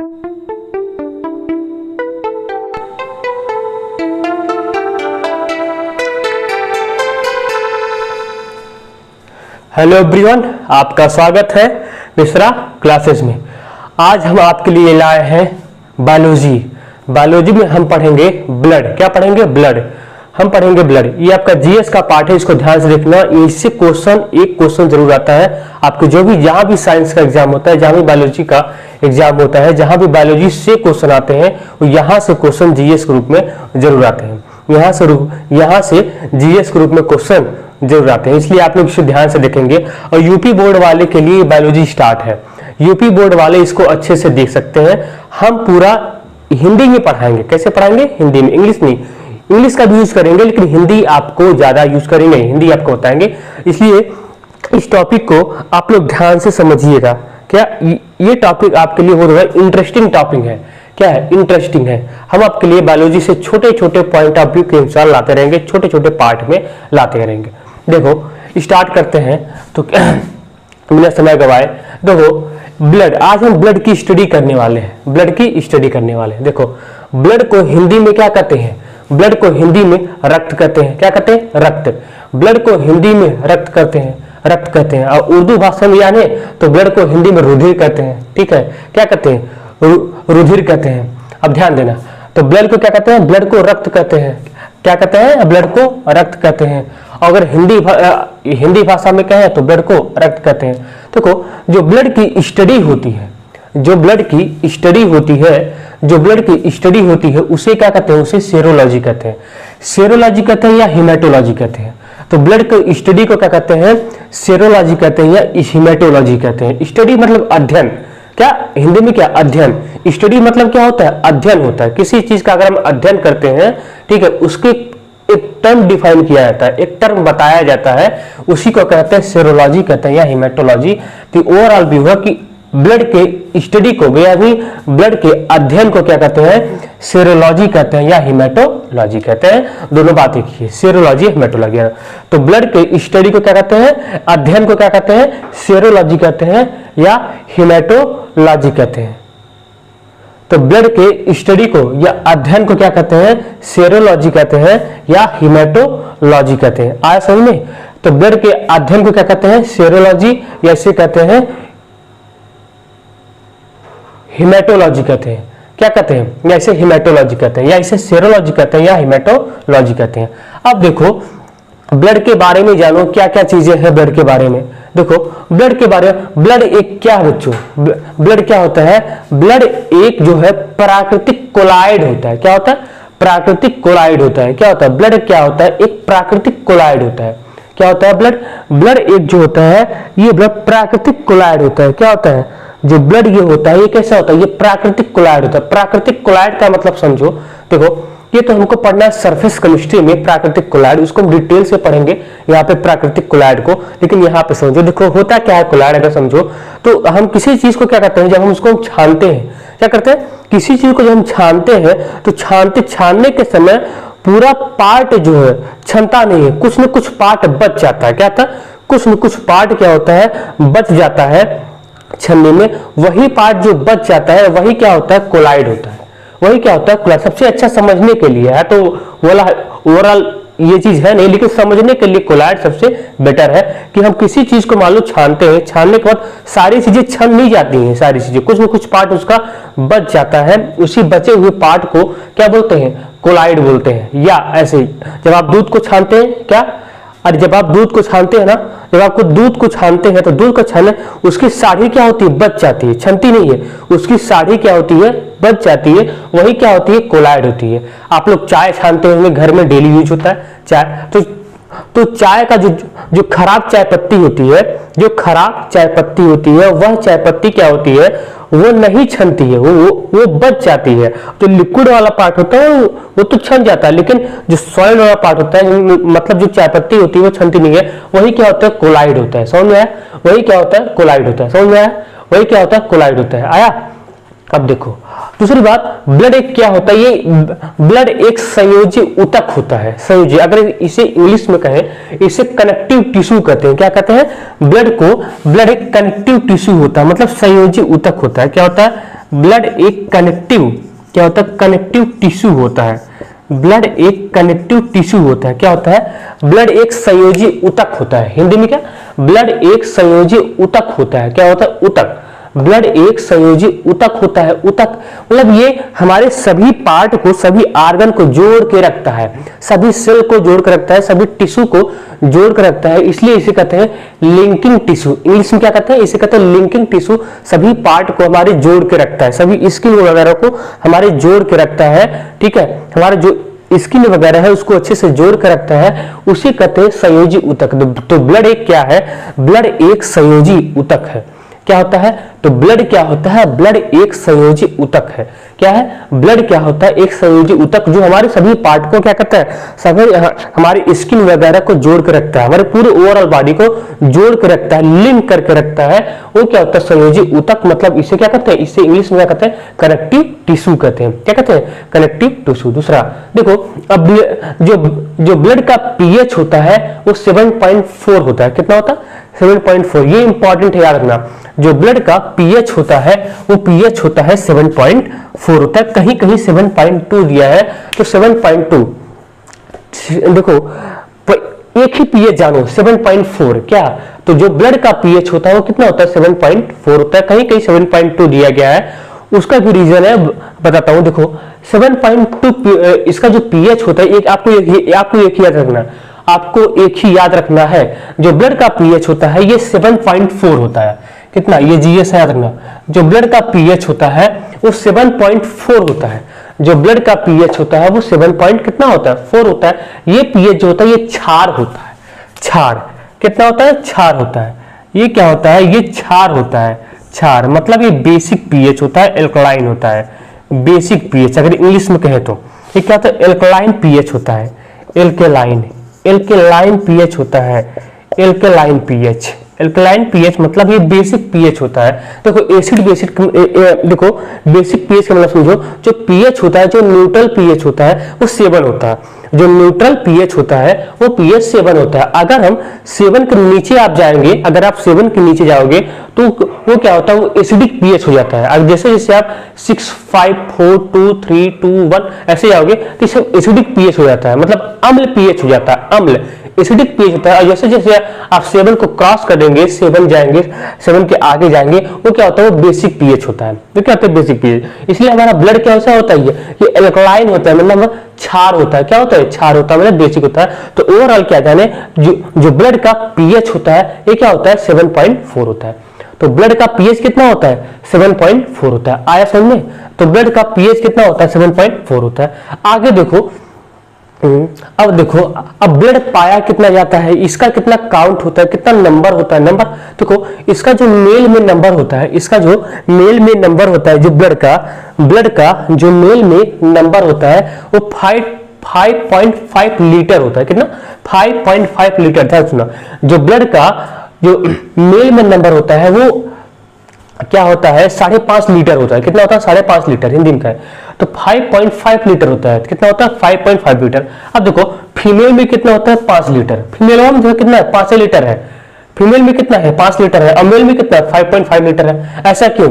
Hello everyone, आपका स्वागत है मिश्रा क्लासेस में। आज हम आपके लिए लाए हैं बायोलॉजी। बायोलॉजी में हम पढ़ेंगे ब्लड। क्या पढ़ेंगे? ब्लड। हम पढ़ेंगे ब्लड। ये आपका जीएस का पार्ट है, इसको ध्यान से देखना। इससे एक क्वेश्चन जरूर आता है आपके, जो भी जहां भी साइंस का एग्जाम होता है, जहां भी बायोलॉजी का एग्जाम होता है, जहां भी बायोलॉजी से क्वेश्चन आते हैं, यहाँ से क्वेश्चन जीएस के रूप में जरूर आते हैं। यहाँ से जीएस के रूप में क्वेश्चन जरूर आते हैं, इसलिए आप लोग इसे ध्यान से देखेंगे। और यूपी बोर्ड वाले के लिए बायोलॉजी स्टार्ट है। यूपी बोर्ड वाले इसको अच्छे से देख सकते हैं। हम पूरा हिंदी में पढ़ाएंगे। कैसे पढ़ाएंगे? हिंदी में, इंग्लिश नहीं। इंग्लिश का भी यूज करेंगे, लेकिन हिंदी आपको ज्यादा यूज करेंगे, हिंदी आपको बताएंगे। इसलिए इस टॉपिक को आप लोग ध्यान से समझिएगा। क्या ये टॉपिक आपके लिए बहुत इंटरेस्टिंग टॉपिक है? क्या है? इंटरेस्टिंग है। हम आपके लिए बायोलॉजी से छोटे छोटे पॉइंट ऑफ व्यू के अनुसार लाते रहेंगे, छोटे छोटे पार्ट में लाते रहेंगे। देखो स्टार्ट करते हैं, तो बिना समय गवाए देखो ब्लड। आज हम ब्लड की स्टडी करने वाले हैं। ब्लड की स्टडी करने वाले हैं। देखो ब्लड को हिंदी में क्या कहते हैं? ब्लड को हिंदी में रक्त कहते हैं। क्या कहते हैं? रक्त। ब्लड को हिंदी में रक्त कहते हैं, रक्त कहते हैं। और उर्दू भाषा में यानी तो ब्लड को हिंदी में रुधिर कहते हैं। ठीक है, क्या कहते हैं? रुधिर कहते हैं। अब ध्यान देना, तो ब्लड को क्या कहते हैं? ब्लड को रक्त कहते हैं। क्या कहते हैं? ब्लड को रक्त कहते हैं। अगर हिंदी भाषा में कहें तो ब्लड को रक्त कहते हैं। देखो जो ब्लड की स्टडी होती है, जो ब्लड की स्टडी होती है उसे क्या कहते हैं? उसे सेरोलॉजी कहते हैं। सेरोलॉजी कहते हैं या हिमेटोलॉजी कहते हैं। तो ब्लड की स्टडी को क्या कहते हैं? सेरोलॉजी कहते हैं या हिमेटोलॉजी कहते हैं। स्टडी मतलब अध्ययन। क्या हिंदी में? क्या? अध्ययन। स्टडी मतलब क्या होता है? अध्ययन होता है। किसी चीज का अगर हम अध्ययन करते हैं, ठीक है, उसके एक टर्म डिफाइन किया जाता है, एक टर्म बताया जाता है, उसी को कहते हैं सेरोलॉजी कहते हैं या हिमेटोलॉजी। तो ओवरऑल व्यू है कि ब्लड के स्टडी को या ब्लड के अध्ययन को क्या कहते हैं? सेरोलॉजी कहते हैं या हिमेटोलॉजी कहते हैं। दोनों बात एक ही है, सेरोलॉजी हिमेटोलॉजी। तो ब्लड के स्टडी को क्या कहते हैं? अध्ययन को क्या कहते हैं? सेरोलॉजी कहते हैं या हिमेटोलॉजी कहते हैं। तो ब्लड के स्टडी को या अध्ययन को क्या कहते हैं? सेरोलॉजी कहते हैं या हिमेटोलॉजी कहते हैं। आया समझ में? तो ब्लड के अध्ययन को क्या कहते हैं? सेरोलॉजी, या इसे कहते हैं हिमेटोलॉजी कहते हैं। क्या कहते हैं? या इसे हिमेटोलॉजी कहते हैं, या इसे सेरोलॉजी कहते हैं, या हिमेटोलॉजी कहते हैं। अब देखो ब्लड के बारे में जानो, क्या क्या चीजें हैं ब्लड के बारे में। देखो ब्लड के बारे में, ब्लड एक क्या है बच्चों? ब्लड क्या होता है? ब्लड एक जो है प्राकृतिक कोलाइड होता है। क्या होता है? प्राकृतिक कोलाइड होता है। क्या होता है? ब्लड क्या होता है? एक प्राकृतिक कोलाइड होता है। क्या होता है? ब्लड एक जो होता है, ये ब्लड प्राकृतिक कोलाइड होता है। क्या होता है? जो ब्लड ये होता है, ये कैसा होता है? ये प्राकृतिक कोलाइड होता है। प्राकृतिक कोलाइड का मतलब समझो। देखो ये तो हमको पढ़ना है सरफेस केमिस्ट्री में, प्राकृतिक कोलाइड, उसको हम डिटेल से पढ़ेंगे यहाँ पे प्राकृतिक कोलाइड को। लेकिन यहाँ पे समझो, देखो होता क्या है कोलाइड, अगर समझो तो हम किसी चीज को क्या करते हैं? जब हम उसको छानते हैं, क्या करते हैं? किसी चीज को जब हम छानते हैं तो छानने के समय पूरा पार्ट जो है छनता नहीं है, कुछ न कुछ पार्ट बच जाता है। क्या था? कुछ न कुछ पार्ट क्या होता है? बच जाता है छन्नी में। वही पार्ट जो बच जाता है वही क्या होता है? कोलाइड होता है। वही क्या होता है? कोलाइड। सबसे अच्छा समझने के लिए है, तो वाला ओवरऑल ये चीज है नहीं, लेकिन समझने के लिए कोलाइड सबसे बेटर है। कि हम किसी चीज को मान लो छानते हैं, छानने के बाद सारी चीजें छन नहीं जाती हैं, सारी चीजें, कुछ न कुछ पार्ट उसका बच जाता है। उसी बचे हुए पार्ट को क्या बोलते हैं? कोलाइड बोलते हैं। या ऐसे ही जब आप दूध को छानते हैं, क्या, अरे जब आप दूध को छानते हैं ना, जब आपको दूध को छानते हैं तो दूध को छाने उसकी साढ़ी क्या होती है? बच जाती है, छनती नहीं है। उसकी साढ़ी क्या होती है? बच जाती है। वही क्या होती है? कोलाइड होती है। आप लोग चाय छानते होंगे, घर में डेली यूज होता है चाय। तो चाय का जो खराब चाय पत्ती होती है, जो खराब चाय पत्ती होती है, वह चाय पत्ती क्या होती है? वो नहीं छनती है, वो बच जाती है। जो लिक्विड वाला पार्ट होता है वो तो छन जाता है, लेकिन जो सॉइल वाला पार्ट होता है, मतलब जो चाय पत्ती होती है वो छनती नहीं है। वही क्या होता है? कोलाइड होता है। समझ में आया? वही क्या होता है? कोलाइड होता है। समझ में आया? वही क्या होता है? कोलाइड होता है। आया? अब देखो दूसरी बात, ब्लड एक क्या होता है? ये ब्लड एक संयोजी ऊतक होता है। संयोजी, अगर इसे इंग्लिश में कहें, इसे कनेक्टिव टिश्यू कहते हैं। क्या कहते हैं? ब्लड एक कनेक्टिव टिश्यू होता है, मतलब संयोजी ऊतक होता है। क्या होता है? ब्लड एक कनेक्टिव, क्या होता है, कनेक्टिव टिश्यू होता है। ब्लड एक कनेक्टिव टिश्यू होता है। क्या होता है, ब्लड एक संयोजी ऊतक होता है। हिंदी में क्या, ब्लड एक संयोजी ऊतक होता है। क्या होता है, ऊतक। ब्लड एक संयोजी ऊतक होता है। ऊतक मतलब ये हमारे सभी पार्ट को, सभी आर्गन को जोड़ के रखता है, सभी सेल को जोड़ के रखता है, सभी टिश्यू को जोड़ के रखता है, इसलिए इसे कहते हैं लिंकिंग टिश्यू। इंग्लिश में क्या कहते हैं, इसे कहते हैं लिंकिंग टिश्यू। सभी पार्ट को हमारे जोड़ के रखता है, सभी स्किन वगैरह को हमारे जोड़ के रखता है। ठीक है, हमारे जो स्किन वगैरह है उसको अच्छे से जोड़ कर रखता है, उसी कहते हैं संयोजी ऊतक। तो ब्लड एक क्या है, ब्लड एक संयोजी ऊतक है। क्या होता है, तो ब्लड क्या होता है, ब्लड एक संयोजी ऊतक है। क्या है, ब्लड क्या होता है, एक संयोजी ऊतक, जो हमारे सभी पार्ट को क्या करता है, सभी हमारी स्किन वगैरह को जोड़ के रखता है, हमारे पूरे ओवरऑल बॉडी को जोड़ के रखता है, लिंक करके रखता है, वो क्या होता है, संयोजी ऊतक। मतलब इसे क्या कहते हैं, इसे इंग्लिश में क्या कहते हैं, कनेक्टिव टिश्यू कहते हैं। क्या कहते हैं, कनेक्टिव टिश्यू। दूसरा देखो, अब जो ब्लड का पीएच होता है वो 7.4 होता है। कितना होता है, 7.4। ये इंपॉर्टेंट है, याद रखना। जो ब्लड का पीएच होता है वो पीएच होता है 7.4 होता है। कहीं कहीं 7.2 दिया है, तो 7.2 देखो, एक ही पीएच जानो, 7.4। क्या, तो जो ब्लड का पीएच होता है वो कितना होता है, 7.4 होता है। कहीं कहीं 7.2 दिया गया है, उसका भी रीजन है, बताता हूं। देखो 7.2 इसका जो पीएच होता है, एक आपको एक याद रखना, आपको एक ही याद रखना है, जो ब्लड का पीएच होता है ये 7.4 होता है। कितना, ये जीएस याद रखना, जो ब्लड का पीएच होता है वो 7.4 होता है। जो ब्लड का पीएच होता है वो 7 कितना होता है, 4 होता है। ये पीएच जो होता है ये क्षार होता है। क्षार कितना होता है, क्षार होता है। ये क्या होता है, ये क्षार होता है। क्षार मतलब ये बेसिक पीएच होता है, एल्कलाइन होता है। बेसिक पीएच अगर इंग्लिश में कहें तो ये क्या होता है, एल्कलाइन पीएच होता है। एल्कलाइन पीएच होता है। एल्कलाइन पीएच, एल्कलाइन पीएच मतलब ये बेसिक पीएच होता है। देखो एसिड बेसिक, देखो बेसिक पीएच का मतलब समझो, जो पीएच होता है, जो न्यूट्रल पीएच होता है वो 7 होता है। जो न्यूट्रल पीएच होता है वो पीएच 7 होता है। अगर हम 7 के नीचे आप जाएंगे, अगर आप 7 के नीचे जाओगे तो वो क्या होता है, वो एसिडिक पीएच हो जाता है। अब जैसे जैसे आप 6, 5, 4, 2, 3, 2, 1 ऐसे जाओगे तो सब एसिडिक पीएच हो जाता है, मतलब अम्ल पीएच हो जाता है, अम्ल एसिडिक पीएच होता है। और जैसे जैसे आप 7 को क्रॉस कर देंगे, 7 जाएंगे, 7 के आगे जाएंगे, वो क्या होता है, वो बेसिक पीएच होता है। तो क्या होता है, बेसिक पीएच। इसलिए हमारा ब्लड कैसा होता है, ये एल्कलाइन होता है, मतलब क्षार होता है। क्या होता है, क्षार होता है, मतलब बेसिक होता है। तो ओवरऑल क्या जाने, जो ब्लड का पीएच होता है ये क्या होता है, 7.4 होता है। तो ब्लड का पीएच कितना होता है, 7.4 होता है। आया समझ में, तो ब्लड का पीएच कितना होता है, 7.4 होता है। आगे देखो, अब देखो, अब ब्लड पाया कितना जाता है, इसका कितना काउंट होता है, कितना नंबर होता है। नंबर देखो, इसका जो मेल में नंबर होता है, इसका जो मेल में नंबर होता है, जो ब्लड का जो मेल में नंबर होता है वो 5.5 लीटर होता है। कितना, 5.5 लीटर। ध्यान सुना, जो ब्लड का जो मेल में नंबर होता है वो क्या होता है, 5.5 लीटर होता है। कितना होता है, 5.5 लीटर हिंदी में का है। तो 5.5 लीटर होता है। कितना होता है, 5.5 लीटर। अब देखो फीमेल में कितना होता है, 5 लीटर। फीमेल में जो कितना है, 5 लीटर है। फीमेल में कितना है, 5 लीटर है। और मेल में कितना है, 5.5 लीटर है। ऐसा क्यों,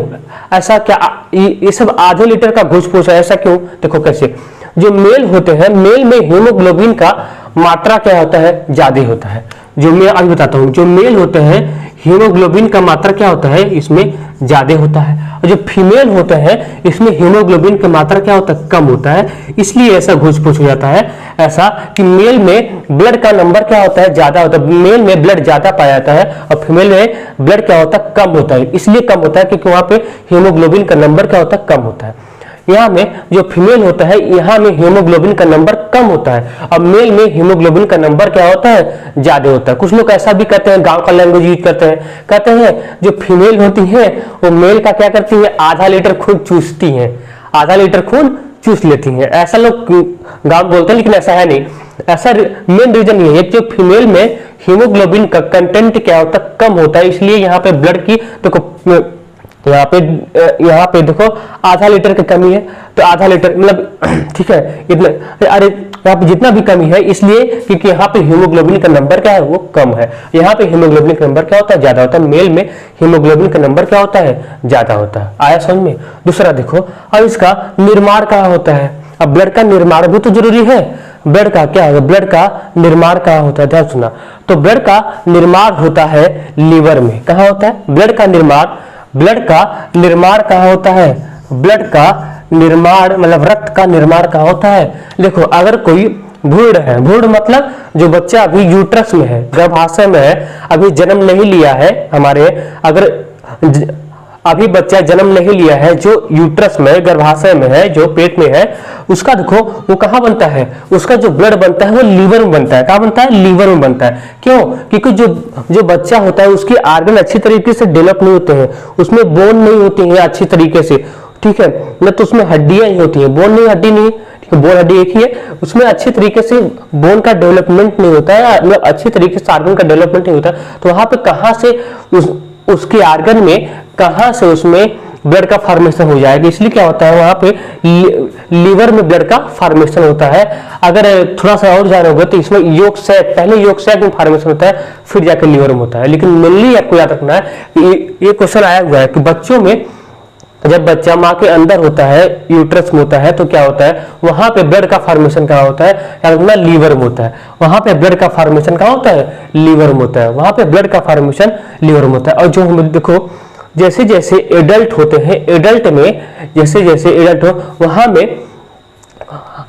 ऐसा क्या, ये सब आधे लीटर का घुस-फूस है, ऐसा क्यों, देखो कैसे। जो मेल होते हैं, मेल में हीमोग्लोबिन का मात्रा क्या होता है, ज्यादा होता है। जो मैं अभी बताता हूं, जो मेल होते हैं हीमोग्लोबिन का मात्रा क्या होता है, इसमें ज्यादा होता है। और जो फीमेल होते हैं इसमें हीमोग्लोबिन की मात्रा क्या होता है, कम होता है। इसलिए ऐसा घुस-फूस हो जाता है, ऐसा कि मेल में ब्लड का नंबर क्या होता है, ज्यादा होता है। मेल में ब्लड ज्यादा पाया जाता है और फीमेल में ब्लड क्या होता है, कम होता है। इसलिए कम होता है क्योंकि वहां पे हीमोग्लोबिन का नंबर क्या होता है, कम होता है। यहाँ में जो फीमेल होता है, यहाँ में हीमोग्लोबिन का नंबर कम होता है और मेल में हीमोग्लोबिन का नंबर क्या होता है, ज्यादा होता है। कुछ लोग ऐसा भी कहते हैं, गांव का लैंग्वेज यूज करते हैं, कहते हैं जो फीमेल होती है वो मेल का क्या करती है, आधा लीटर खून चूसती है, आधा लीटर खून चूस लेती है। ऐसा लोग गांव बोलते हैं, लेकिन ऐसा है नहीं। ऐसा मेन रीजन ये है कि फीमेल में हीमोग्लोबिन का कंटेंट क्या होता है, कम होता है। इसलिए यहाँ पे ब्लड की देखो, यहाँ पे देखो आधा लीटर की कमी है, तो आधा लीटर मतलब ठीक है, इतना। अरे यहाँ पे जितना भी कमी है इसलिए क्योंकि यहाँ पे हीमोग्लोबिन का नंबर क्या है, वो कम है। यहाँ पे हीमोग्लोबिन का नंबर क्या होता है, ज्यादा होता है। मेल में हीमोग्लोबिन का नंबर क्या होता है, ज्यादा होता है। आया समझ में। दूसरा देखो, अब इसका निर्माण कहाँ होता है। अब ब्लड का निर्माण भी तो जरूरी है। ब्लड का क्या है, ब्लड का निर्माण कहाँ होता है, ध्यान सुना। तो ब्लड का निर्माण होता है लीवर में। कहाँ होता है ब्लड का निर्माण कहाँ होता है, ब्लड का निर्माण मतलब रक्त का निर्माण कहाँ होता है। देखो, अगर कोई भ्रूण है, भ्रूण मतलब जो बच्चा अभी यूट्रस में है, गर्भाशय में है, अभी जन्म नहीं लिया है हमारे, अगर अभी बच्चा जन्म नहीं लिया है, जो यूट्रस में गर्भाशय में है, जो पेट में है, उसका देखो वो कहाँ बनता है, उसका जो ब्लड बनता है वो लीवर में बनता है। कहाँ बनता है, लीवर में बनता है। क्यों, क्योंकि जो बच्चा होता है उसके आर्गन अच्छी तरीके से डेवलप नहीं होते हैं, उसमें बोन नहीं होती है अच्छी तरीके से, ठीक है ना। तो उसमें हड्डियां ही होती है, बोन नहीं, हड्डी नहीं, ठीक है, बोन हड्डी एक ही है। उसमें अच्छी तरीके से बोन का डेवलपमेंट नहीं होता है, मतलब अच्छी तरीके से आर्गन का डेवलपमेंट नहीं होता है। तो वहां पे कहां से उसके आर्गन में कहां से उसमें ब्लड का फॉर्मेशन हो जाएगा। इसलिए क्या होता है, वहां पे लीवर में ब्लड का फॉर्मेशन होता है। अगर थोड़ा सा और जानोगे तो इसमें योग सैक, पहले योग सैक में फॉर्मेशन होता है, फिर जाकर लीवर में होता है। लेकिन मेनली आपको याद रखना है कि ये क्वेश्चन आया हुआ है कि बच्चों में जब बच्चा माँ के अंदर होता है, यूट्रस में होता है, तो क्या होता है, वहां पे ब्लड का फॉर्मेशन कहाँ होता है, याद रखना लीवर में होता है। वहां पे ब्लड का फॉर्मेशन कहाँ होता है, लीवर में होता है। वहां पे ब्लड का फॉर्मेशन लीवर में होता है। और जो हम देखो, जैसे जैसे एडल्ट होते हैं, एडल्ट में जैसे जैसे एडल्ट हो, वहां में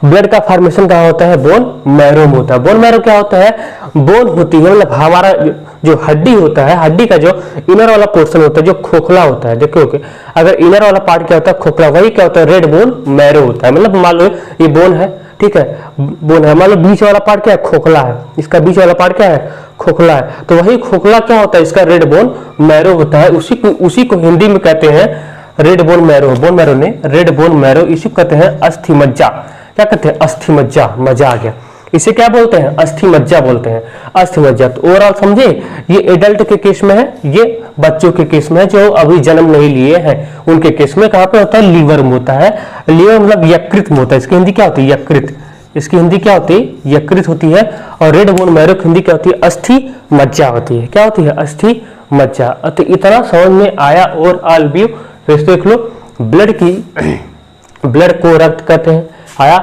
ब्लड का फॉर्मेशन कहाँ होता है, बोन मैरो में होता है। बोन मैरो क्या होता है, बोन होती है मतलब हमारा जो हड्डी होता है, हड्डी का जो इनर वाला पोर्शन होता है, जो खोखला होता है, देखो अगर इनर वाला पार्ट क्या होता है, खोखला, वही क्या होता है, रेड बोन मैरो होता है। मतलब मान लो ये बोन है, ठीक है, बोन है, मान लो बीच वाला पार्ट क्या है, खोखला है, इसका बीच वाला पार्ट क्या है, खोखला है, तो वही खोखला क्या होता है, इसका रेड बोन मैरो होता है। उसी को हिंदी में कहते हैं red bone marrow, bone marrow ने रेड बोन मैरो, इसी को कहते हैं अस्थि मज्जा। क्या कहते हैं, अस्थि मज्जा, मजा आ गया। इसे क्या बोलते हैं, अस्थि मज्जा बोलते हैं, अस्थि मज्जा। तो ओवरऑल समझे, ये एडल्ट के केस में है, ये बच्चों के केस में है, जो अभी जन्म नहीं लिए हैं, उनके केस में कहाँ पे होता है, लीवर में होता है। लीवर मतलब यकृत में होता है। इसकी हिंदी क्या होती है, यकृत। इसकी हिंदी क्या होती है, यकृत होती है। और रेड बोन मैरो की हिंदी क्या होती है, अस्थि मज्जा होती है। क्या होती है, अस्थि मज्जा। तो इतना समझ में आया। और ऑल व्यू फिर देख लो, ब्लड की, ब्लड को रक्त कहते हैं, आया,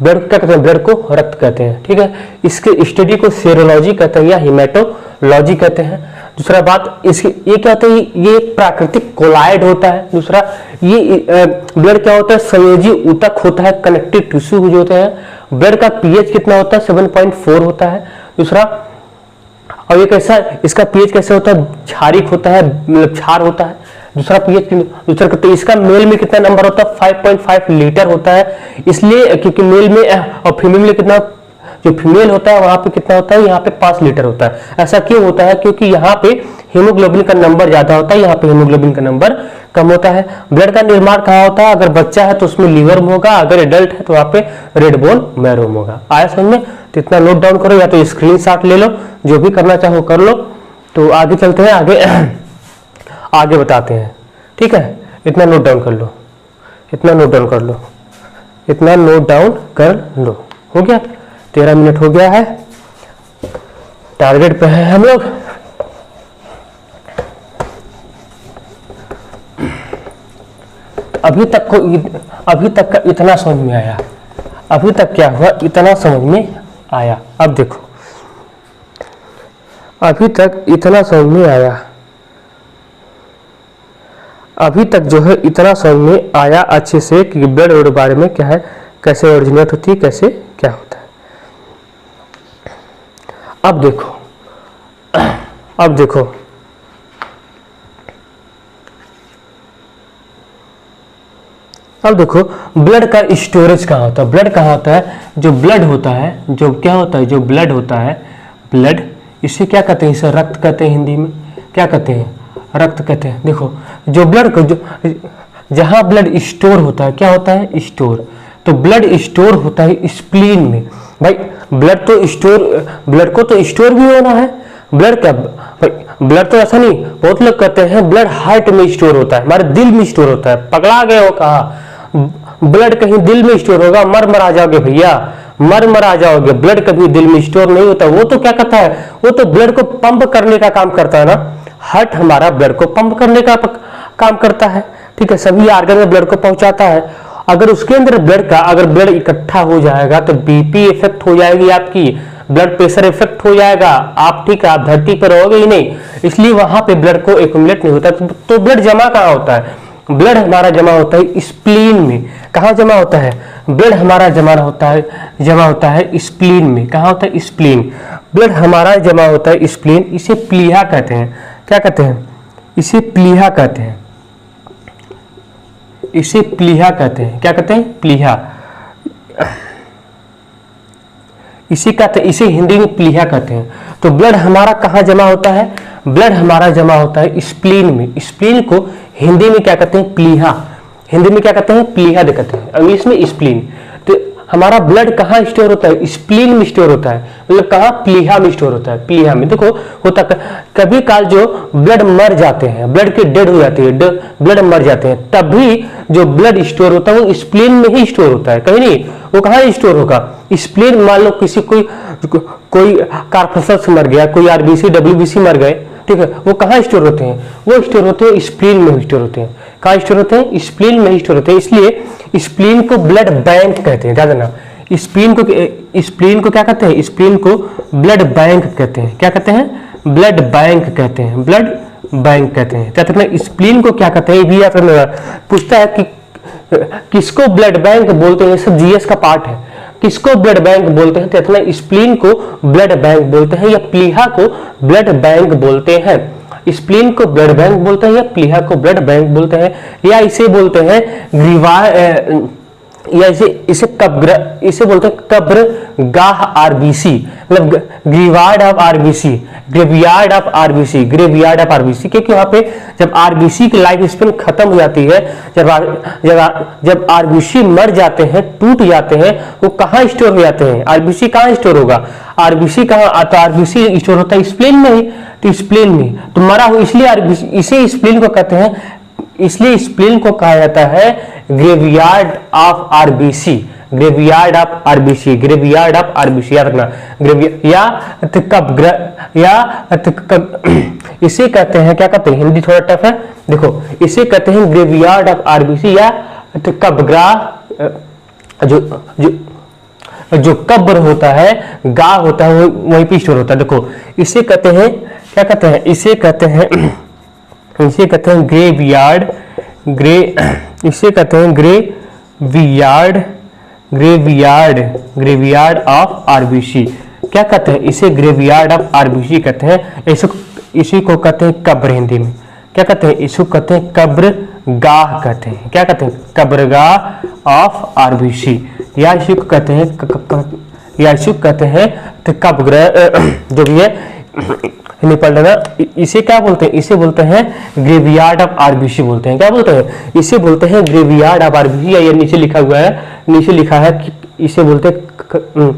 ब्लड क्या कहते हैं, ब्लड को रक्त कहते हैं, ठीक है। इसके स्टडी को सेरोलॉजी कहते हैं या हिमेटोलॉजी कहते हैं। दूसरा बात, इसकी ये क्या होता है, ये प्राकृतिक कोलाइड होता है। दूसरा, ये ब्लड क्या होता है, संयोजी ऊतक होता है, कनेक्टिव टिश्यू जो होते हैं। ब्लड का पीएच कितना होता है, 7.4 होता है। दूसरा, और ये कैसा, इसका पीएच कैसे होता है, क्षारिक होता है, मतलब क्षार होता है। दूसरा पीएच, दूसरा, तो इसका मेल में कितना नंबर होता है, 5.5 लीटर होता है। इसलिए क्योंकि मेल में और फीमेल में कितना, जो फीमेल होता है वहां पे कितना होता है, यहाँ पे 5 लीटर होता है। ऐसा क्यों होता है, क्योंकि यहाँ पे हीमोग्लोबिन का नंबर ज्यादा होता है, यहाँ पे हीमोग्लोबिन का नंबर कम होता है। ब्लड का निर्माण कहाँ होता है, अगर बच्चा है तो उसमें लीवर में होगा, अगर एडल्ट है तो वहाँ पे रेड बोन मैरो में होगा। आया समझ में। तो इतना नोट डाउन करो, या तो स्क्रीनशॉट ले लो, जो भी करना चाहो कर लो। तो आगे चलते हैं, आगे बताते हैं, ठीक है। इतना नोट डाउन कर लो, इतना नोट डाउन कर लो, इतना नोट डाउन कर लो। हो गया, 13 मिनट हो गया है, टारगेट पे है हम लोग। अभी तक का इतना समझ में आया, अभी तक क्या हुआ, इतना समझ में आया। अब देखो, अभी तक इतना समझ में आया, अभी तक जो है इतना समझ में आया अच्छे से कि ब्लड के बारे में क्या है, कैसे ओरिजिनेट होती है, कैसे क्या होता है। अब देखो, अब देखो, अब देखो ब्लड का स्टोरेज कहाँ होता है, ब्लड कहाँ होता है, जो ब्लड होता है, जो क्या होता है, जो ब्लड होता है, ब्लड, इसे क्या कहते हैं, इसे रक्त कहते हैं, हिंदी में क्या कहते हैं, रक्त कहते हैं। देखो, जो ब्लड को, जो जहां ब्लड स्टोर होता है, क्या होता है, स्टोर। तो ब्लड स्टोर होता है स्प्लीन में। भाई ब्लड को तो स्टोर भी होना है। ब्लड क्या भाई, ब्लड तो ऐसा नहीं, बहुत लोग कहते हैं ब्लड हार्ट में स्टोर होता है, हमारे दिल में स्टोर होता है। पगला गए हो, कहा ब्लड कहीं दिल में स्टोर होगा, मर आ जाओगे भैया। मर आ जाओगे। ब्लड कभी दिल में स्टोर नहीं होता, वो तो क्या करता है, वो तो ब्लड को पंप करने का काम करता है ना। हार्ट हमारा ब्लड को पंप करने का काम करता है, ठीक है, सभी आर्गन में ब्लड को पहुंचाता है। अगर उसके अंदर अगर ब्लड इकट्ठा हो जाएगा तो बीपी इफेक्ट हो जाएगी, आपकी ब्लड प्रेशर इफेक्ट हो जाएगा, आप ठीक है, आप धरती पर रहोगे ही नहीं। इसलिए वहां पे ब्लड को एक्यूमुलेट नहीं होता। तो ब्लड जमा कहाँ होता है, ब्लड हमारा जमा होता है स्प्लीन में। कहाँ जमा होता है, ब्लड हमारा जमा होता है स्प्लीन में। कहाँ होता है, स्प्लीन। ब्लड हमारा जमा होता है स्प्लीन, इसे प्लीहा कहते हैं। क्या कहते हैं, इसे प्लीहा कहते हैं, इसे प्लीहा कहते हैं। क्या कहते हैं, प्लीहा, इसे हिंदी में प्लीहा कहते हैं। तो ब्लड हमारा कहाँ जमा होता है, ब्लड हमारा जमा होता है स्प्लीन में। स्प्लीन को हिंदी में क्या कहते हैं, प्लीहा। हिंदी में क्या कहते हैं, प्लीहा कहते हैं, इंग्लिश में स्प्लीन। तो हमारा ब्लड कहाँ स्टोर होता है, स्प्लीन में स्टोर होता है, मतलब कहाँ, प्लीहा में स्टोर होता है। प्लीहा में देखो होता कभी काल जो ब्लड मर जाते हैं, ब्लड की डेड हो जाती है, ब्लड मर जाते हैं, तभी जो ब्लड स्टोर होता है वो स्प्लीन में ही स्टोर होता है, कहीं नहीं। वो कहाँ स्टोर होगा, स्प्लीन। मान लो किसी कोई कार्पसल्स मर गया, कोई आरबीसी डब्ल्यूबीसी मर गए, ठीक है, वो कहाँ स्टोर होते हैं, वो स्टोर होते हैं स्प्लीन में स्टोर होते हैं। कहाँ स्टोर होते हैं, स्प्लीन में स्टोर होते हैं। इसलिए स्प्लीन को ब्लड बैंक कहते हैं, ध्यान देना। स्प्लीन को क्या कहते हैं, स्प्लीन को ब्लड बैंक कहते हैं। क्या कहते हैं, ब्लड बैंक कहते हैं, ब्लड बैंक कहते हैं। क्या कहते हैं, स्प्लीन को क्या कहते हैं, भी पूछता है कि किसको ब्लड बैंक बोलते हैं, सब जीएस का पार्ट है। किसको ब्लड बैंक बोलते हैं, तो स्प्लीन को ब्लड बैंक बोलते हैं या प्लीहा को ब्लड बैंक बोलते हैं। स्प्लीन को ब्लड बैंक बोलते हैं या प्लीहा को ब्लड बैंक बोलते हैं, या इसे बोलते हैं या इसे बोलते हैं कब्र गाह आरबीसी, मतलब graveyard of RBC, graveyard of RBC, graveyard of RBC. क्योंकि वहां पे जब आरबीसी की लाइफ स्पेन खत्म हो जाती है, जब आरबीसी मर जाते हैं, टूट जाते हैं, वो कहाँ स्टोर हो जाते हैं, आरबीसी कहाँ स्टोर होगा, आरबीसी कहाँ, तो आरबीसी स्टोर होता है स्प्लीन में ही। तो स्प्लीन में तो मरा हो, इसलिए आरबीसी, इसे स्प्लीन को कहते हैं, इसलिए स्प्लीन को कहा जाता है graveyard of RBC, graveyard of RBC, graveyard of RBC, याद रखना। इसे कहते हैं, क्या कहते हैं, हिंदी थोड़ा टफ है, देखो इसे कहते हैं ग्रेवयार्ड ऑफ आरबीसी या कब्रगा, जो कब्र होता है, गा होता है, वो वहीं पे स्टोर होता है। देखो इसे कहते हैं, क्या कहते हैं, इसे कहते हैं ग्रेवयार्ड, इसे कहते हैं ग्रेवयार्ड ऑफ आरबीसी। क्या कहते हैं, इसे ग्रेवयार्ड ऑफ आरबीसी कहते हैं। इसी को कहते हैं कब्र, हिंदी में क्या कहते हैं, इसको कहते हैं कब्र गाह कहते हैं। क्या कहते हैं, कब्रगाह ऑफ आरबीसी, या इसी को कहते हैं कब्र, जो भी है नहीं पढ़ लेना। इसे क्या बोलते हैं, इसे बोलते हैं ग्रेवयार्ड ऑफ आरबीसी बोलते हैं। क्या बोलते हैं, इसे बोलते हैं ग्रेवयार्ड ऑफ आरबीसी, या ये नीचे लिखा हुआ है, नीचे लिखा है कि इसे बोलते हैं,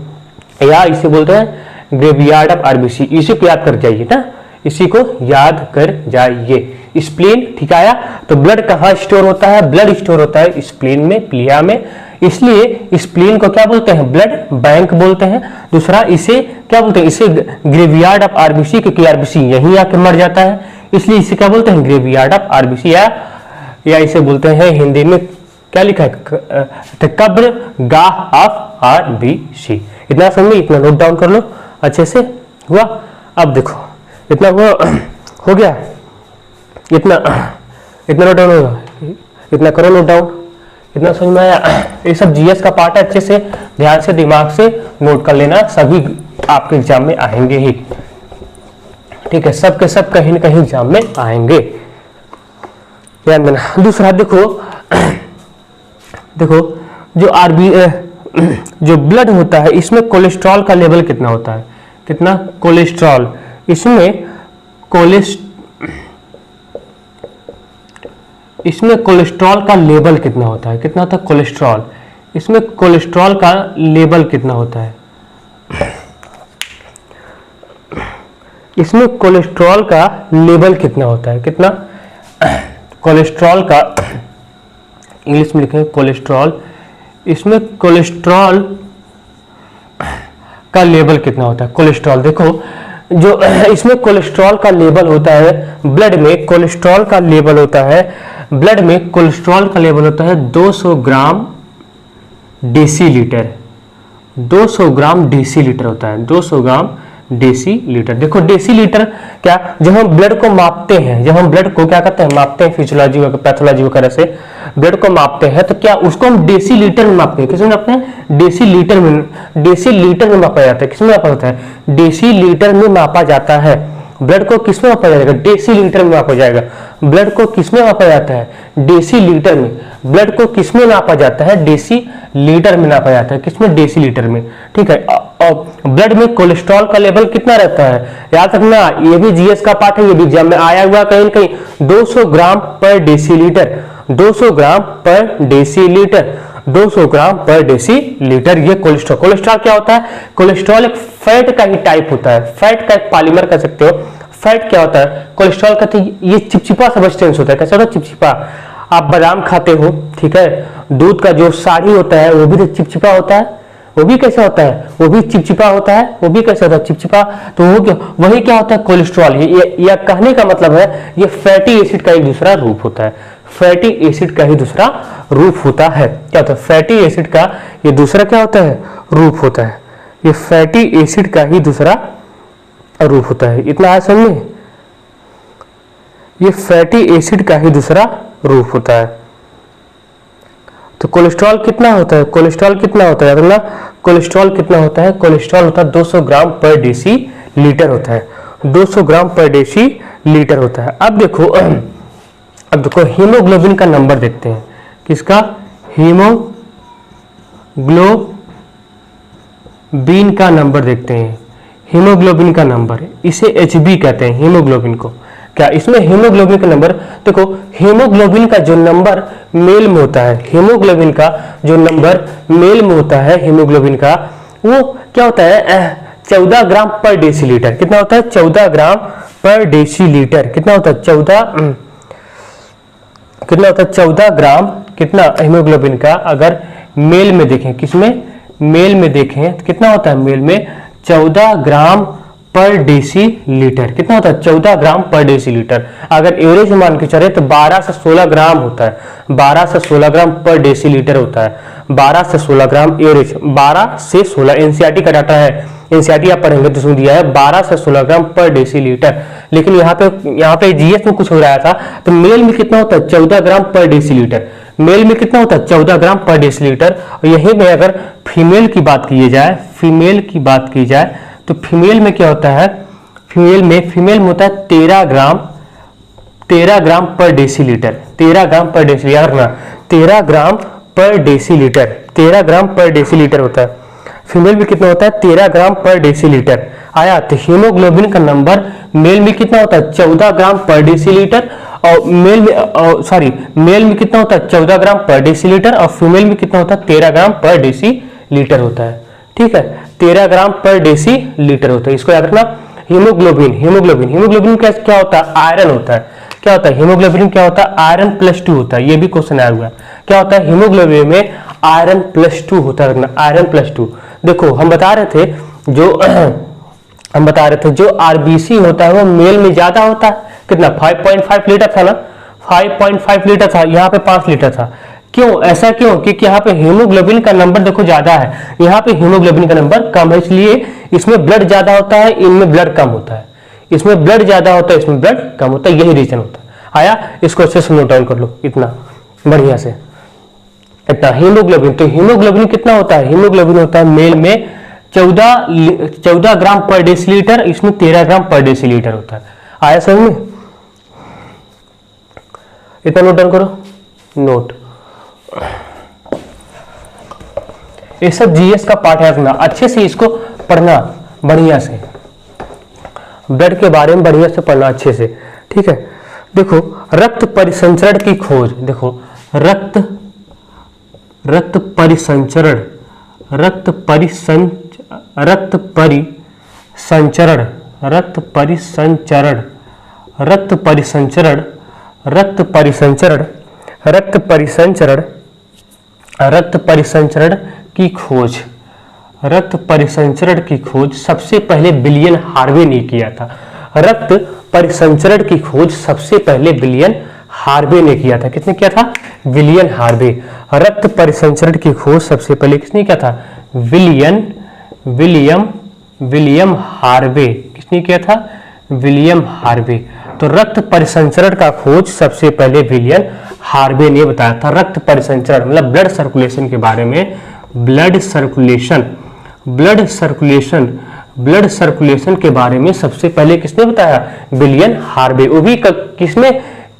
या इसे बोलते हैं ग्रेवयार्ड ऑफ आरबीसी। इसी को याद कर जाइए ना, इसी को याद कर जाइए। स्प्लीन, ठीक आया। तो ब्लड कहाँ स्टोर होता है, ब्लड स्टोर होता है स्प्लीन में, प्लीहा में। इसलिए स्प्लीन को क्या बोलते हैं, ब्लड बैंक बोलते हैं। दूसरा इसे क्या बोलते हैं, इसे ग्रेवयार्ड ऑफ आरबीसी, क्योंकि आरबीसी यहीं आके मर जाता है, इसलिए इसे क्या बोलते हैं, ग्रेवयार्ड ऑफ आरबीसी, या इसे बोलते हैं हिंदी में क्या लिखा है, कब्र गाह ऑफ आरबीसी। इतना समझ, इतना नोट डाउन कर लो अच्छे से। हुआ, अब देखो इतना हो गया, इतना नोट डाउन होगा, इतना करो नोट डाउन, इतना समझ में आया। ये सब जीएस का पार्ट है, अच्छे से ध्यान से दिमाग से नोट कर लेना, सभी आपके एग्जाम में आएंगे ही, ठीक है, सब के सब कहीं न कहीं एग्जाम में आएंगे, ध्यान देना। दूसरा देखो जो ब्लड होता है, इसमें कोलेस्ट्रॉल का लेवल कितना होता है, कितना कोलेस्ट्रॉल, इसमें कोलेस्ट्रॉल का लेवल कितना होता है, कितना होता है कोलेस्ट्रॉल, इसमें कोलेस्ट्रॉल का लेवल कितना होता है, इसमें कोलेस्ट्रॉल का लेवल कितना होता है, कितना कोलेस्ट्रॉल का, इंग्लिश में लिखें कोलेस्ट्रॉल, इसमें कोलेस्ट्रॉल का लेवल कितना होता है। कोलेस्ट्रॉल देखो, जो इसमें कोलेस्ट्रॉल का लेवल होता है ब्लड में, कोलेस्ट्रॉल का लेवल होता है ब्लड में, कोलेस्ट्रॉल का लेवल होता है 200 ग्राम डेसीलीटर, 200 ग्राम डेसीलीटर होता है, 200 ग्राम डेसीलीटर। देखो डेसीलीटर क्या, जब हम ब्लड को मापते हैं, जब हम ब्लड को क्या करते हैं मापते हैं, फिजियोलॉजी वगैरह पैथोलॉजी वगैरह से ब्लड को मापते हैं तो क्या उसको हम डेसीलीटर में मापते हैं। किसमें मापते हैं, डेसीलीटर में, डेसीलीटर में मापा जाता है। किसमें मापा जाता है, डेसीलीटर में मापा जाता है। ब्लड को किसमें मापा जाएगा, डेसीलीटर में मापा जाएगा। ब्लड को किसमें मापा जाता है, डेसीलीटर में। ब्लड को किसमें नापा जाता है, डेसीलीटर में नापा जाता है। किसमें, डेसीलीटर में, ठीक है। और ब्लड में कोलेस्ट्रॉल का लेवल कितना रहता है, याद रखना, ये भी जीएस का पार्ट है, ये भी एग्जाम में आया हुआ कहीं कहीं। 200 ग्राम पर डेसीलीटर, 200 ग्राम पर डेसीलीटर, 200 ग्राम पर डेसीलीटर। ये कोलेस्ट्रॉल, कोलेस्ट्रॉल क्या होता है, कोलेस्ट्रॉल एक फैट का ही टाइप होता है, फैट का एक पॉलीमर कह सकते हो। फैट क्या होता है, कोलेस्ट्रॉल कहते हैं ये चिपचिपा सब्सटेंस होता है। कैसा होता है, चिपचिपा। आप बादाम खाते हो, ठीक है, दूध का जो साड़ी होता है वो भी तो चिपचिपा होता है, वो भी कैसा होता है, वो भी चिपचिपा होता है, वो भी कैसा होता है, चिपचिपा। तो वो क्या, वही क्या होता है, कोलेस्ट्रॉल। ये कहने का मतलब है ये फैटी एसिड का एक दूसरा रूप होता है, फैटी एसिड का ही दूसरा रूप होता है। क्या होता है, फैटी एसिड का ये दूसरा क्या होता है, रूप होता है। ये फैटी एसिड का ही दूसरा रूप होता है। इतना है समझ में, ये फैटी एसिड का ही दूसरा रूप होता है। तो कोलेस्ट्रॉल कितना होता है, कोलेस्ट्रॉल कितना होता है, अगला कोलेस्ट्रॉल कितना होता है, कोलेस्ट्रॉल होता है 200 ग्राम पर डेसी लीटर होता है, 200 ग्राम पर डेसी लीटर होता है। अब देखो हीमोग्लोबिन का नंबर देखते हैं। किसका, हीमोग्लोबिन का नंबर देखते हैं। हीमोग्लोबिन का नंबर, इसे एचबी कहते हैं हीमोग्लोबिन को। क्या, इसमें हीमोग्लोबिन का नंबर देखो, हीमोग्लोबिन का जो नंबर मेल में होता है, हीमोग्लोबिन का जो नंबर मेल में होता है, हीमोग्लोबिन का वो क्या होता है 14 ग्राम पर डेसीलीटर। कितना होता है, 14 ग्राम पर डेसीलीटर। कितना होता है, 14 ग्राम कितना हीमोग्लोबिन का अगर मेल में देखें, किसमें, मेल में देखें तो कितना होता है, मेल में 14 ग्राम पर डेसीलीटर। कितना होता है, 14 ग्राम पर डेसीलीटर। अगर एवरेज मान के चले तो 12 से 16 ग्राम होता है, 12 से 16 ग्राम पर डेसीलीटर होता है, 12 से 16 ग्राम एवरेज, 12 से 16 एनसीईआरटी का डाटा है, एनसीईआरटी आप पढ़ेंगे तो उसमें दिया है 12 से 16 ग्राम पर डेसीलीटर। लेकिन यहाँ पे जीएस में कुछ हो रहा था, तो मेल में कितना होता है, 14 ग्राम पर डेसीलीटर। मेल में कितना होता है, 14 ग्राम पर डेसीलीटर। और यही में अगर फीमेल की बात की जाए, फीमेल की बात की जाए तो फीमेल में क्या होता है, फीमेल में होता है 13 ग्राम पर डेसीलीटर, 13 ग्राम पर डेसीलीटर, याद रखना 13 ग्राम पर डेसीलीटर, 13 ग्राम पर डेसीलीटर होता है। फीमेल में कितना होता है, 13 ग्राम पर डेसीलीटर आया। तो हीमोग्लोबिन का नंबर मेल में कितना होता है, 14 ग्राम पर डेसीलीटर, और मेल में कितना होता है, 14 ग्राम पर डेसीलीटर, और फीमेल में कितना होता है, 13 ग्राम पर डेसीलीटर होता है। ठीक है, 13 ग्राम पर डेसीलीटर होता है। इसको याद रखना। हीमोग्लोबिन क्या होता है, आयरन होता है। क्या होता है, हीमोग्लोबिन क्या होता है, आयरन +2 होता है। ये भी क्वेश्चन आया हुआ है। क्या होता है, हीमोग्लोबिन में आयरन +2 होता है, आयरन +2। देखो हम बता रहे थे जो आरबीसी होता है वो मेल में ज्यादा होता है। कितना, 5.5 लीटर था ना, 5.5 लीटर था, यहाँ पे 5 लीटर था। क्यों, ऐसा क्यों, क्योंकि यहाँ पे हीमोग्लोबिन का नंबर देखो ज्यादा है, यहाँ पे हीमोग्लोबिन का नंबर कम है, इसलिए इसमें ब्लड ज्यादा होता है, इनमें ब्लड कम होता है। इसमें ब्लड ज्यादा होता है, इसमें ब्लड कम होता है, यही रीजन होता है। आया, इसको अच्छे से नोट डाउन कर लो, इतना बढ़िया से, इतना। हीमोग्लोबिन, तो हीमोग्लोबिन कितना होता है, हीमोग्लोबिन होता है मेल में 14 ग्राम पर डेसीलीटर, इसमें 13 ग्राम पर डेसीलीटर होता है। आया समझ में, इतना नोट डाउन करो, नोट। ये सब जीएस का पार्ट है, अच्छे से इसको पढ़ना बढ़िया से, ब्लड के बारे में बढ़िया से पढ़ना अच्छे से, ठीक है। देखो रक्त परिसंचरण की खोज, देखो रक्त परिसंचरण की खोज, रक्त परिसंचरण की खोज सबसे पहले विलियम हार्वे ने किया था। रक्त परिसंचरण की खोज सबसे पहले विलियम हार्वे ने किया था। किसने किया था? William Harvey. रक्त परिसंचरण की खोज सबसे पहले किसने किया था? William Harvey. किसने किया था? William Harvey. तो रक्त परिसंचरण का खोज सबसे पहले विलियम हार्वे ने बताया था। रक्त परिसंचरण मतलब ब्लड सर्कुलेशन के बारे में, ब्लड सर्कुलेशन के बारे में सबसे पहले किसने बताया? William Harvey. वो भी किसने,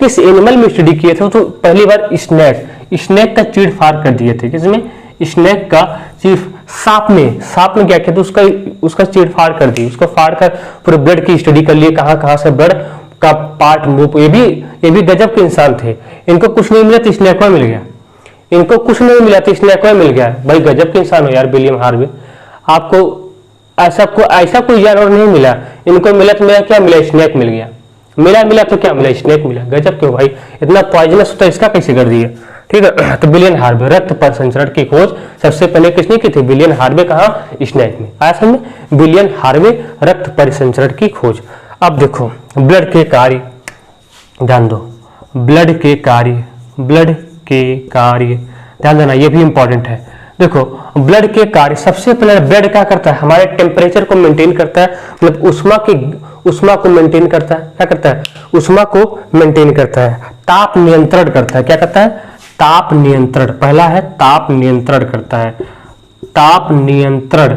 किस एनिमल में स्टडी किए थे? तो पहली बार स्नेक का चीड़-फाड़ कर दिए थे। किसमें? स्नेक का सांप में क्या किया था? उसका चीड़-फाड़ कर दी, उसको फाड़ कर पूरे ब्लड की स्टडी कर लिए, कहां से ब्लड का पार्ट मूव। ये भी गजब के इंसान थे। इनको कुछ नहीं मिला तो स्नेक में मिल गया, इनको कुछ नहीं मिला तो स्नेक में मिल गया। भाई गजब के इंसान हो यार विलियम हार्वे। आपको ऐसा कोई जानवर नहीं मिला, इनको मिला तो क्या मिला? स्नेक मिल गया। मिला तो क्या मिला? स्नेक मिला। गजब क्यों भाई, इतना पॉइजनस होता है, इसका कैसे कर दिया? ठीक है। तो विलियम हार्वे, रक्त परिसंचरण की खोज सबसे पहले किसने की थी? William Harvey. कहाँ? स्नेक में। आया समझ में? विलियम हार्वे, रक्त परिसंचरण की खोज। अब देखो ब्लड के कार्य, ध्यान दो, ब्लड के कार्य ध्यान देना, ये भी इंपॉर्टेंट है। देखो ब्लड के कार्य, सबसे पहले ब्लड क्या करता है? हमारे टेम्परेचर को मेंटेन करता है, मतलब उष्मा को मेंटेन करता है। क्या करता है? उष्मा को मेंटेन करता है। ताप नियंत्रण करता है। क्या करता है? ताप नियंत्रण। पहला है ताप नियंत्रण करता है। ताप नियंत्रण,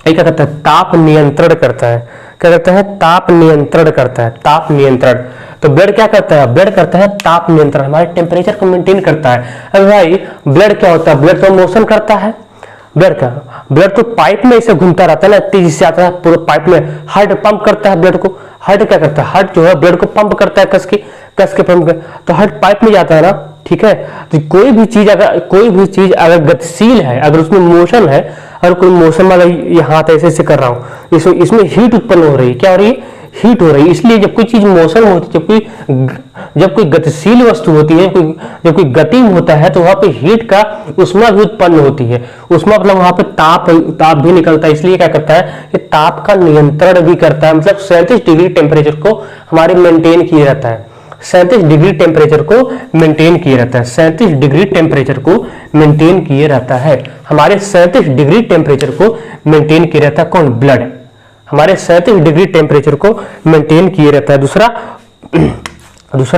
क्या करता है? ताप नियंत्रण करता है। क्या करता है? ताप नियंत्रण करता है। ताप नियंत्रण। तो ब्लड क्या करता है? ब्लड करता है ताप नियंत्रण, हमारे टेम्परेचर को मेंटेन करता है। अब भाई ब्लड क्या होता है? ब्लड तो मोशन करता है। ब्लड तो पाइप में ऐसे घूमता रहता है ना, तेजी से आता है पूरे पाइप में। हार्ट पंप करता है ब्लड को। हार्ट क्या करता है? हार्ट जो है ब्लड को पंप करता है, कस के पंप कर, तो हार्ट पाइप में जाता है ना। ठीक है। तो कोई भी चीज अगर गतिशील है, अगर उसमें मोशन है, और कोई मोशन वाला ये हाथ ऐसे कर रहा हूं, इसमें हीट उत्पन्न हो रही है। क्या हो रही है? हीट हो रही है। इसलिए जब कोई चीज मोशन होती है, जब कोई गतिशील वस्तु होती है, जब कोई गति में होता है, तो वहां पे हीट का उष्मा भी उत्पन्न होती है। उष्मा मतलब वहां पे ताप भी निकलता है। इसलिए क्या करता है? कि ताप का नियंत्रण भी करता है। मतलब 37 डिग्री टेम्परेचर को हमारे मेंटेन किया रहता है। 37 डिग्री टेम्परेचर को मेंटेन किए रहता है। 37 डिग्री टेम्परेचर को मेंटेन किए रहता है। हमारे 37 डिग्री टेम्परेचर को मेंटेन किए रहता है कौन? ब्लड। हमारे 37 डिग्री टेम्परेचर को मेंटेन किए रहता है। दूसरा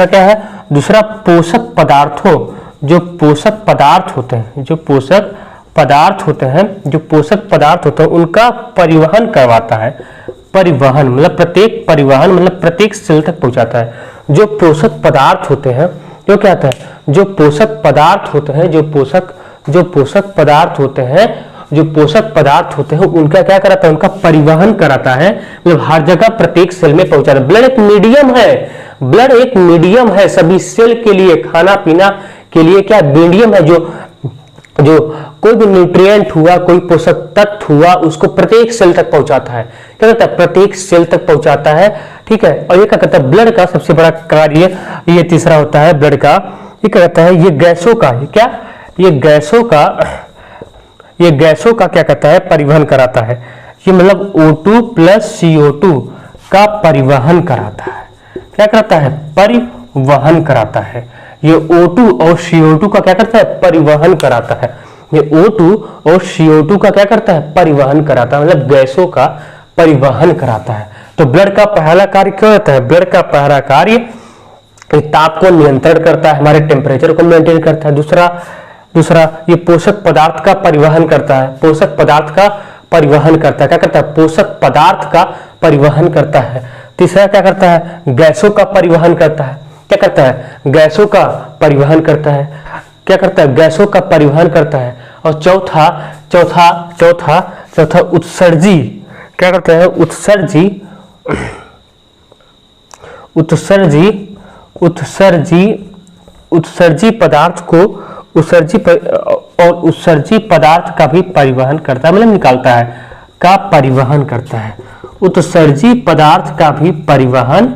क्या है? दूसरा पोषक पदार्थों, जो पोषक पदार्थ होते हैं उनका परिवहन करवाता है। परिवहन मतलब प्रत्येक सेल तक पहुंचाता है। जो पोषक पदार्थ होते हैं, जो क्या होता है? जो पोषक पदार्थ होते हैं उनका क्या कराता है? उनका परिवहन कराता है। मतलब हर जगह प्रत्येक सेल में पहुंचाता है। ब्लड एक मीडियम है सभी सेल के लिए, खाना पीना के लिए क्या मीडियम है, जो कोई भी न्यूट्रिएंट हुआ, कोई पोषक तत्व हुआ, उसको प्रत्येक सेल तक पहुंचाता है। क्या कहता है? प्रत्येक सेल तक पहुंचाता है। ठीक है। और ये क्या कहता है? ब्लड का सबसे बड़ा कार्य ये तीसरा होता है ब्लड का। ये क्या कहता है? ये गैसों का क्या कहता है? परिवहन कराता है। ये मतलब O2 प्लस CO2 का परिवहन कराता है। क्या कराता है? परिवहन कराता है। ये O2 और CO2 का क्या करता है? परिवहन कराता है। ये O2 और CO2 का क्या करता है? परिवहन कराता है, मतलब गैसों का परिवहन कराता है। तो ब्लड का पहला कार्य क्या होता है? ब्लड का पहला कार्य ताप को नियंत्रण करता है, हमारे टेम्परेचर को मेंटेन करता है। दूसरा ये पोषक पदार्थ का परिवहन करता है। क्या करता है? पोषक पदार्थ का परिवहन करता है। तीसरा क्या करता है? गैसों का परिवहन करता है। क्या करता है? गैसों का परिवहन करता है। क्या करता है? गैसों का परिवहन करता है। और चौथा उत्सर्जी। क्या करता है? उत्सर्जी पदार्थ का भी परिवहन करता है, मतलब निकालता है, का परिवहन करता है। उत्सर्जी पदार्थ का भी परिवहन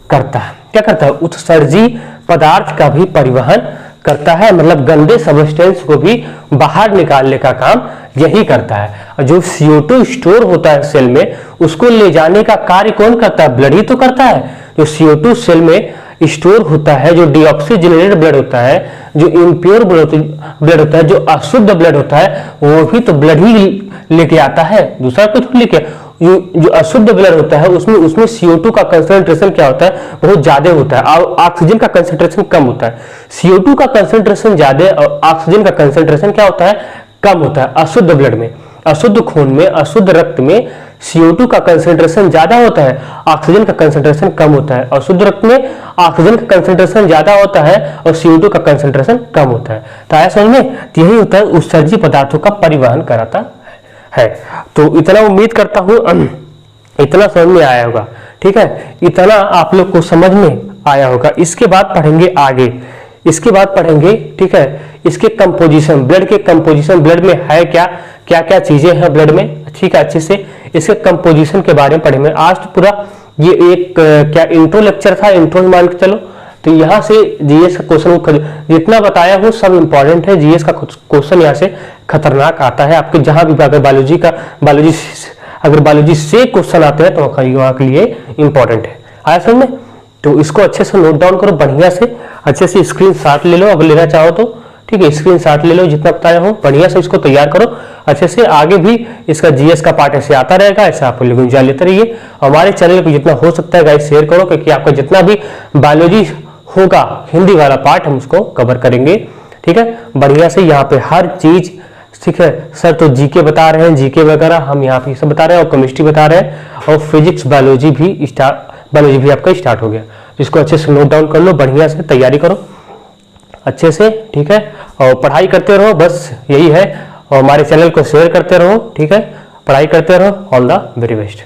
करता है। क्या करता है? उत्सर्जी पदार्थ का भी परिवहन करता है, मतलब गंदे सब्सटेंस को भी बाहर निकालने का काम यही करता है। और जो CO2 स्टोर होता है सेल में, उसको ले जाने का कार्य कौन करता है? ब्लड ही तो करता है। जो CO2 सेल में स्टोर होता है, जो डीऑक्सीजनेटेड ब्लड होता है, जो इम्प्योर ब्लड होता है, जो अशुद्ध ब्लड होता है, वो भी तो ब्लड ही लेके आता है, दूसरा कुछ लेके। जो अशुद्ध ब्लड होता है उसमें CO2 का कंसंट्रेशन क्या होता है? बहुत ज्यादा होता है, और ऑक्सीजन का कंसंट्रेशन कम होता है। CO2 का कंसंट्रेशन ज्यादा और ऑक्सीजन का कंसंट्रेशन क्या होता है? कम होता है अशुद्ध ब्लड में। अशुद्ध खून में, अशुद्ध रक्त में CO2 का कंसंट्रेशन ज्यादा होता है, ऑक्सीजन का कंसंट्रेशन कम होता है। और शुद्ध रक्त में ऑक्सीजन का कंसंट्रेशन ज्यादा होता है और CO2 का कंसंट्रेशन कम होता है। तो आया समझ में? यही होता है उत्सर्जी पदार्थों का परिवहन कराता है। तो इतना उम्मीद करता हूं इतना समझ में आया होगा। ठीक है, इतना आप लोग को समझ में आया होगा। इसके बाद पढ़ेंगे आगे, इसके बाद पढ़ेंगे, ठीक है, इसके कंपोजिशन, ब्लड के कंपोजिशन, ब्लड में है क्या क्या क्या चीजें हैं ब्लड में, ठीक है, अच्छे से इसके कंपोजिशन के बारे में पढ़ेंगे। आज तो पूरा ये एक क्या इंट्रो लेक्चर था, इंट्रो मान के चलो। तो यहाँ से जीएस का क्वेश्चन जितना बताया हूँ सब इंपॉर्टेंट है। जीएस का क्वेश्चन यहाँ से खतरनाक आता है आपके, जहां भी अगर बायोलॉजी से क्वेश्चन आते हैं तो वहां के लिए इंपॉर्टेंट है। आया समझ में? तो इसको अच्छे से नोट डाउन करो, बढ़िया से अच्छे से स्क्रीनशॉट ले लो अगर लेना चाहो तो, ठीक है, स्क्रीनशॉट ले लो जितना बताया हूँ, बढ़िया से इसको तैयार करो अच्छे से। आगे भी इसका जीएस का पार्ट ऐसे आता रहेगा, ऐसे आप लोग एंजॉय लेते रहिए। हमारे चैनल को जितना हो सकता है गाइस शेयर करो, क्योंकि आपका जितना भी बायोलॉजी होगा हिंदी वाला पार्ट हम उसको कवर करेंगे, ठीक है, बढ़िया से। यहाँ पे हर चीज, ठीक है सर, तो जीके बता रहे हैं, जीके वगैरह हम यहाँ पे सब बता रहे हैं, और केमिस्ट्री बता रहे हैं, और फिजिक्स बायोलॉजी भी आपका स्टार्ट हो गया। इसको अच्छे से नोट डाउन कर लो, बढ़िया से तैयारी करो अच्छे से, ठीक है, और पढ़ाई करते रहो, बस यही है। और हमारे चैनल को शेयर करते रहो, ठीक है, पढ़ाई करते रहो। All the very best.